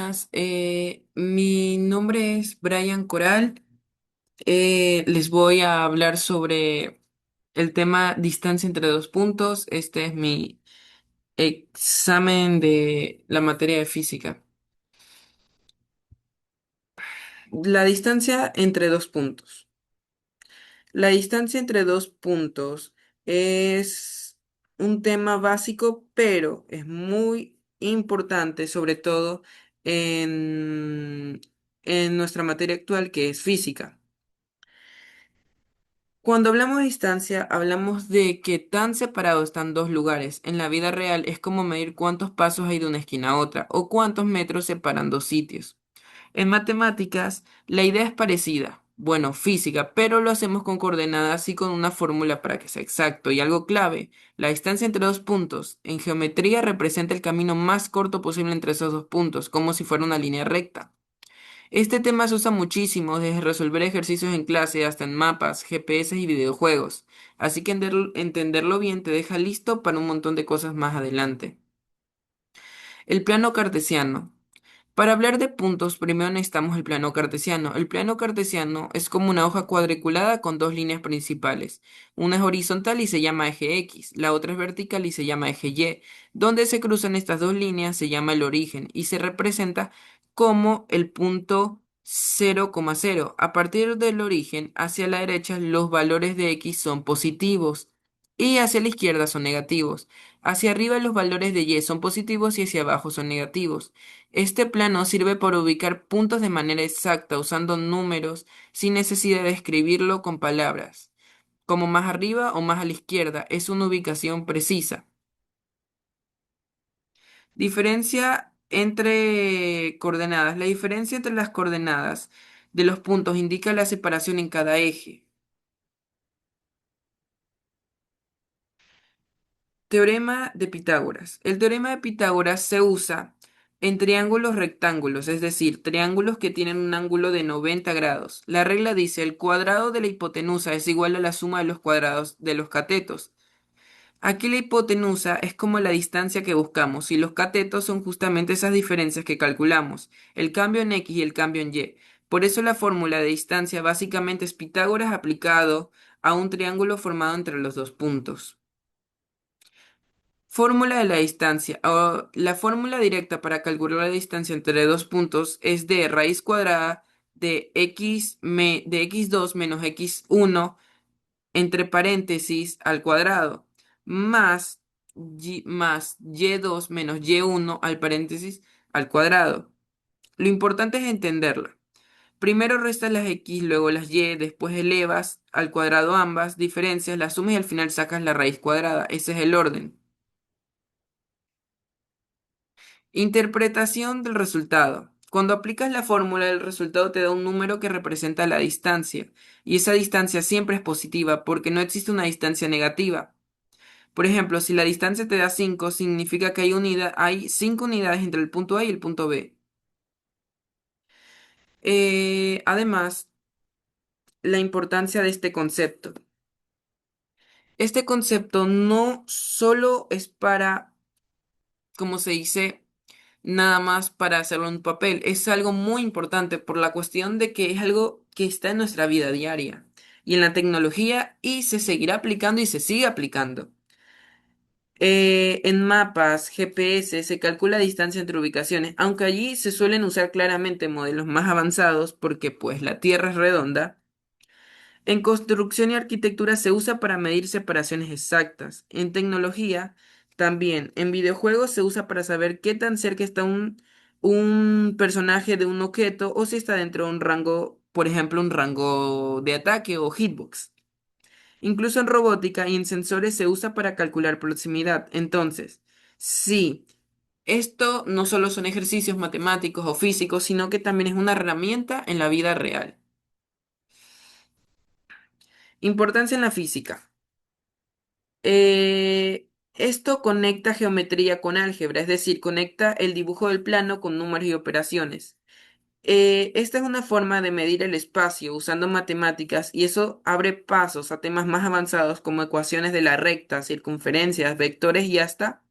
buenas. Mi nombre es Brian Coral. Les voy a hablar sobre el tema distancia entre dos puntos. Este es mi examen de la materia de física. La distancia entre dos puntos. La distancia entre dos puntos es un tema básico, pero es muy importante, sobre todo en, en nuestra materia actual, que es física. Cuando hablamos de distancia, hablamos de que tan separados están dos lugares. En la vida real es como medir cuántos pasos hay de una esquina a otra o cuántos metros separan dos sitios. En matemáticas, la idea es parecida, bueno, física, pero lo hacemos con coordenadas y con una fórmula para que sea exacto. Y algo clave, la distancia entre dos puntos en geometría representa el camino más corto posible entre esos dos puntos, como si fuera una línea recta. Este tema se usa muchísimo desde resolver ejercicios en clase hasta en mapas, GPS y videojuegos, así que entenderlo bien te deja listo para un montón de cosas más adelante. El plano cartesiano. Para hablar de puntos, primero necesitamos el plano cartesiano. El plano cartesiano es como una hoja cuadriculada con dos líneas principales. Una es horizontal y se llama eje X, la otra es vertical y se llama eje Y. Donde se cruzan estas dos líneas se llama el origen y se representa como el punto 0,0. A partir del origen hacia la derecha los valores de X son positivos y hacia la izquierda son negativos. Hacia arriba los valores de Y son positivos y hacia abajo son negativos. Este plano sirve para ubicar puntos de manera exacta usando números sin necesidad de escribirlo con palabras, como más arriba o más a la izquierda. Es una ubicación precisa. Diferencia entre coordenadas. La diferencia entre las coordenadas de los puntos indica la separación en cada eje. Teorema de Pitágoras. El teorema de Pitágoras se usa en triángulos rectángulos, es decir, triángulos que tienen un ángulo de 90 grados. La regla dice el cuadrado de la hipotenusa es igual a la suma de los cuadrados de los catetos. Aquí la hipotenusa es como la distancia que buscamos y los catetos son justamente esas diferencias que calculamos, el cambio en X y el cambio en Y. Por eso la fórmula de distancia básicamente es Pitágoras aplicado a un triángulo formado entre los dos puntos. Fórmula de la distancia. La fórmula directa para calcular la distancia entre dos puntos es de raíz cuadrada de de x2 menos x1 entre paréntesis al cuadrado más y2 menos y1 al paréntesis al cuadrado. Lo importante es entenderla. Primero restas las x, luego las y, después elevas al cuadrado ambas diferencias, las sumas y al final sacas la raíz cuadrada. Ese es el orden. Interpretación del resultado. Cuando aplicas la fórmula, el resultado te da un número que representa la distancia, y esa distancia siempre es positiva porque no existe una distancia negativa. Por ejemplo, si la distancia te da 5, significa que hay 5 unidades entre el punto A y el punto B. Además, la importancia de este concepto. Este concepto no solo es para, como se dice, nada más para hacerlo en un papel. Es algo muy importante por la cuestión de que es algo que está en nuestra vida diaria y en la tecnología y se seguirá aplicando y se sigue aplicando. En mapas, GPS, se calcula distancia entre ubicaciones, aunque allí se suelen usar claramente modelos más avanzados porque pues la Tierra es redonda. En construcción y arquitectura se usa para medir separaciones exactas. En tecnología, también. En videojuegos se usa para saber qué tan cerca está un personaje de un objeto o si está dentro de un rango, por ejemplo, un rango de ataque o hitbox. Incluso en robótica y en sensores se usa para calcular proximidad. Entonces, sí, esto no solo son ejercicios matemáticos o físicos, sino que también es una herramienta en la vida real. Importancia en la física. Esto conecta geometría con álgebra, es decir, conecta el dibujo del plano con números y operaciones. Esta es una forma de medir el espacio usando matemáticas y eso abre pasos a temas más avanzados como ecuaciones de la recta, circunferencias, vectores y hasta,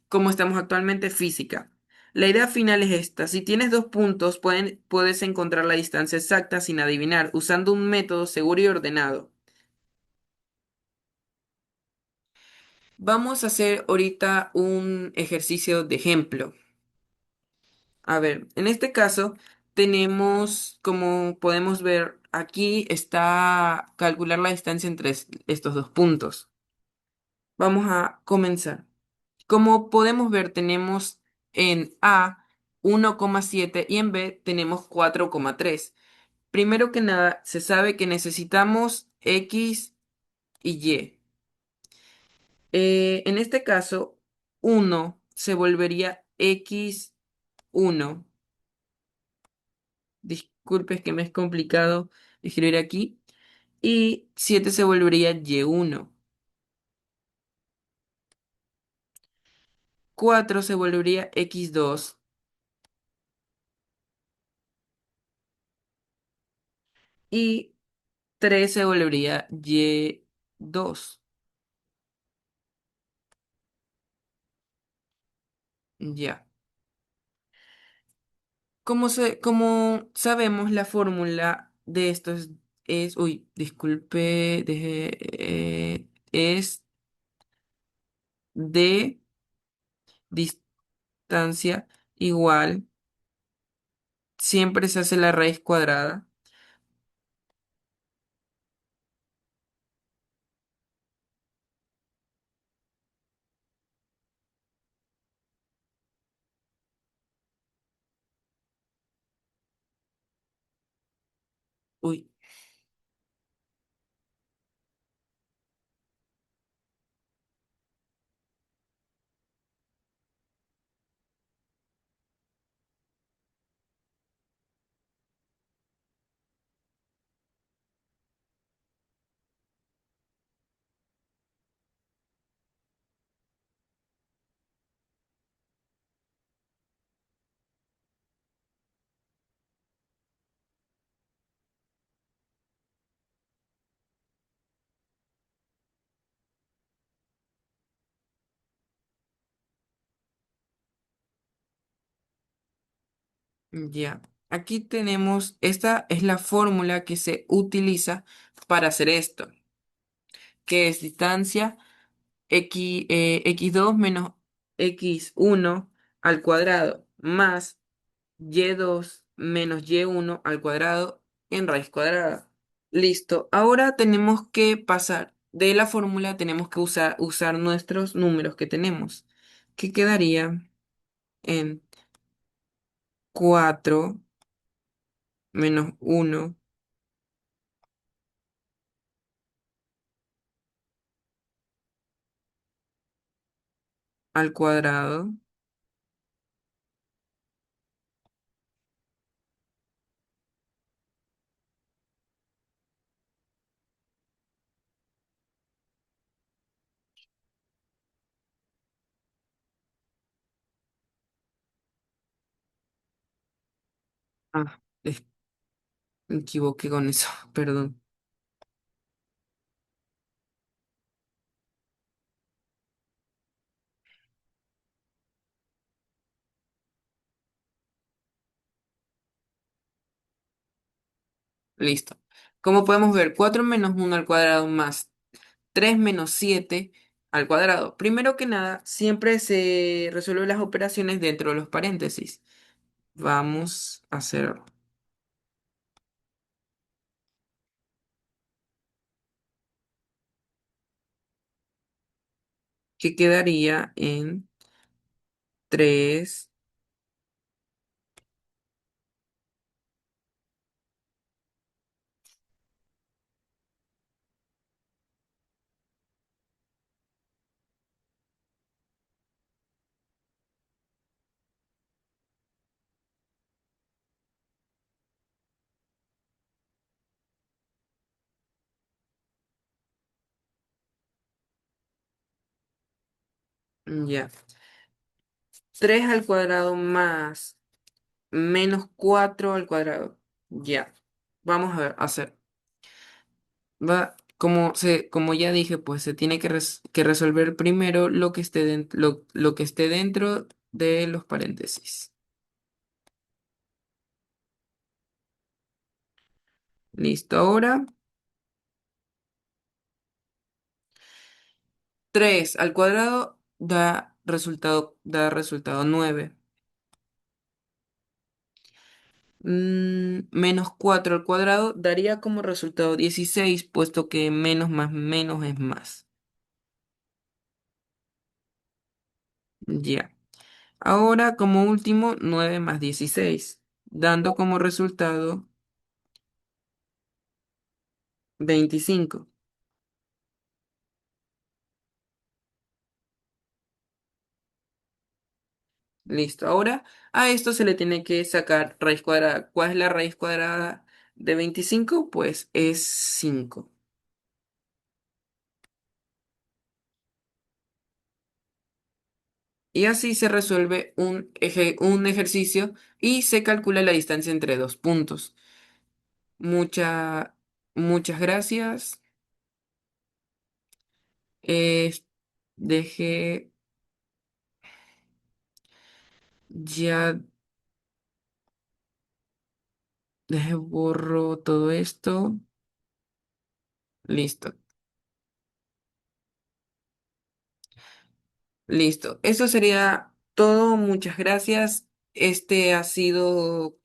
como estamos actualmente, física. La idea final es esta. Si tienes dos puntos, puedes encontrar la distancia exacta sin adivinar, usando un método seguro y ordenado. Vamos a hacer ahorita un ejercicio de ejemplo. A ver, en este caso tenemos, como podemos ver, aquí está calcular la distancia entre estos dos puntos. Vamos a comenzar. Como podemos ver, tenemos en A 1,7 y en B tenemos 4,3. Primero que nada, se sabe que necesitamos X y Y. En este caso, uno se volvería X1. Disculpe, es que me es complicado escribir aquí. Y 7 se volvería Y1. 4 se volvería X2. Y 3 se volvería Y2. Ya. Como sabemos, la fórmula de esto uy, disculpe, es de distancia igual, siempre se hace la raíz cuadrada. Uy, ya. Aquí tenemos, esta es la fórmula que se utiliza para hacer esto, que es distancia x2 menos x1 al cuadrado más y2 menos y1 al cuadrado en raíz cuadrada. Listo. Ahora tenemos que pasar de la fórmula, tenemos que usar nuestros números que tenemos, que quedaría en 4 menos 1 al cuadrado. Ah, me equivoqué con eso, perdón. Listo. Como podemos ver, 4 menos 1 al cuadrado más 3 menos 7 al cuadrado. Primero que nada, siempre se resuelven las operaciones dentro de los paréntesis. Vamos a hacerlo. Que quedaría en 3. Ya. 3 al cuadrado más menos 4 al cuadrado. Ya. Vamos a ver, hacer. Como ya dije, pues se tiene que resolver primero lo que esté lo que esté dentro de los paréntesis. Listo. Ahora, 3 al cuadrado da resultado 9. Menos 4 al cuadrado daría como resultado 16, puesto que menos más menos es más. Ya. Ahora, como último, 9 más 16, dando como resultado 25. Listo. Ahora a esto se le tiene que sacar raíz cuadrada. ¿Cuál es la raíz cuadrada de 25? Pues es 5. Y así se resuelve un ejercicio y se calcula la distancia entre dos puntos. Mucha, muchas gracias. Eh, Deje, ya, deje borro todo esto. Listo. Listo. Eso sería todo. Muchas gracias. Este ha sido